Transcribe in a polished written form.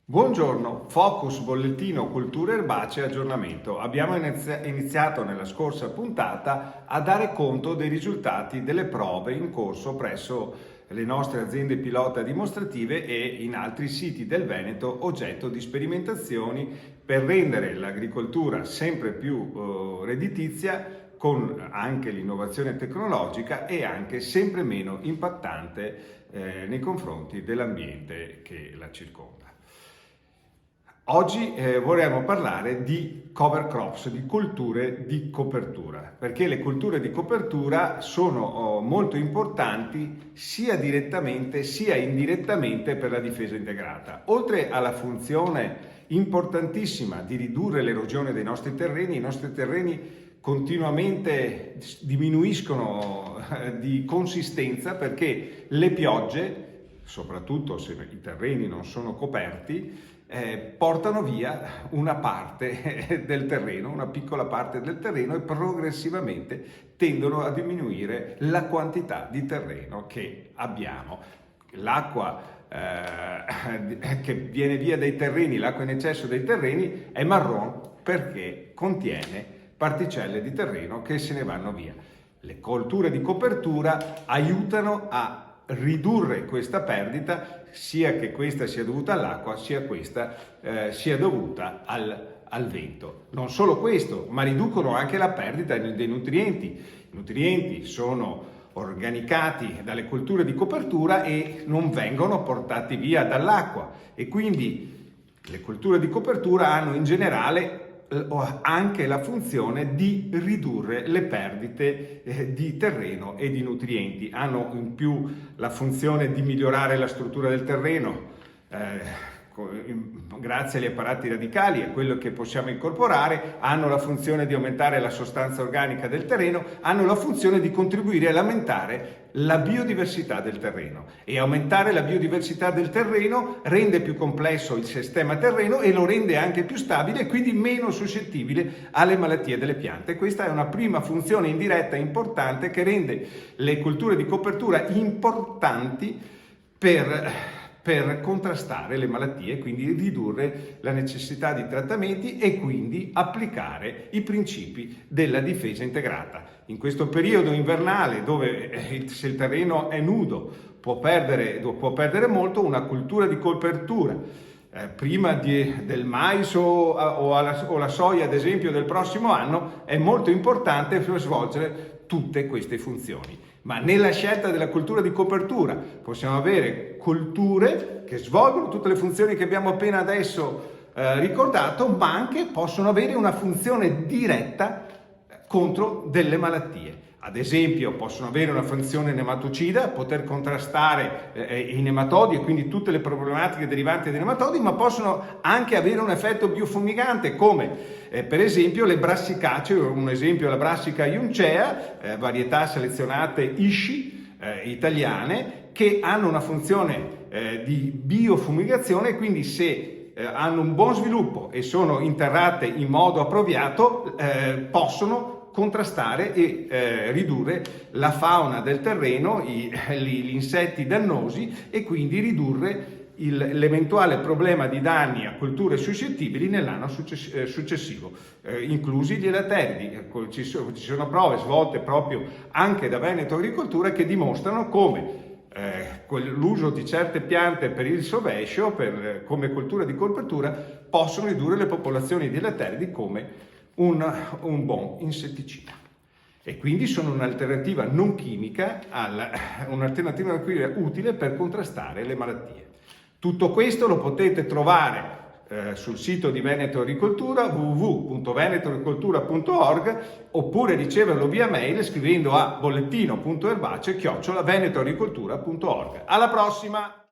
Buongiorno, Focus Bollettino Cultura Erbacee Aggiornamento. Abbiamo iniziato nella scorsa puntata a dare conto dei risultati delle prove in corso presso le nostre aziende pilota dimostrative e in altri siti del Veneto oggetto di sperimentazioni per rendere l'agricoltura sempre più redditizia con anche l'innovazione tecnologica e anche sempre meno impattante nei confronti dell'ambiente che la circonda. Oggi vorremmo parlare di cover crops, di colture di copertura, perché le colture di copertura sono molto importanti sia direttamente sia indirettamente per la difesa integrata. Oltre alla funzione importantissima di ridurre l'erosione dei nostri terreni, i nostri terreni continuamente diminuiscono di consistenza perché le piogge, soprattutto se i terreni non sono coperti, portano via una parte del terreno, una piccola parte del terreno, e progressivamente tendono a diminuire la quantità di terreno che abbiamo. L'acqua che viene via dai terreni, l'acqua in eccesso dei terreni è marron perché contiene particelle di terreno che se ne vanno via. Le colture di copertura aiutano a ridurre questa perdita, sia che questa sia dovuta all'acqua, sia questa sia dovuta al vento. Non solo questo, ma riducono anche la perdita dei nutrienti. I nutrienti sono organicati dalle colture di copertura e non vengono portati via dall'acqua, e quindi le colture di copertura hanno in generale anche la funzione di ridurre le perdite di terreno e di nutrienti. Hanno in più la funzione di migliorare la struttura del terreno grazie agli apparati radicali e quello che possiamo incorporare, hanno la funzione di aumentare la sostanza organica del terreno, hanno la funzione di contribuire ad aumentare la biodiversità del terreno, e aumentare la biodiversità del terreno rende più complesso il sistema terreno e lo rende anche più stabile e quindi meno suscettibile alle malattie delle piante. Questa è una prima funzione indiretta importante che rende le colture di copertura importanti per contrastare le malattie, quindi ridurre la necessità di trattamenti e quindi applicare i principi della difesa integrata. In questo periodo invernale, dove se il terreno è nudo può perdere molto, una coltura di copertura prima del mais o la soia, ad esempio, del prossimo anno, è molto importante per svolgere tutte queste funzioni. Ma nella scelta della coltura di copertura possiamo avere colture che svolgono tutte le funzioni che abbiamo appena adesso ricordato, ma anche possono avere una funzione diretta contro delle malattie. Ad esempio possono avere una funzione nematocida, poter contrastare i nematodi e quindi tutte le problematiche derivanti dai nematodi, ma possono anche avere un effetto biofumigante, come per esempio le brassicacee. Un esempio è la brassica iuncea, varietà selezionate ISCI italiane, che hanno una funzione di biofumigazione, quindi se hanno un buon sviluppo e sono interrate in modo appropriato possono contrastare e ridurre la fauna del terreno, gli insetti dannosi, e quindi ridurre l'eventuale problema di danni a colture suscettibili nell'anno successivo, inclusi gli elatteridi. Ci sono prove svolte proprio anche da Veneto Agricoltura che dimostrano come l'uso di certe piante per il sovescio, come coltura di copertura, possono ridurre le popolazioni di elatteridi come un buon insetticida, e quindi sono un'alternativa non chimica, un'alternativa utile per contrastare le malattie. Tutto questo lo potete trovare sul sito di Veneto Agricoltura, www.venetoagricoltura.org, oppure riceverlo via mail scrivendo a bollettino.erbacee@venetoagricoltura.org. Alla prossima!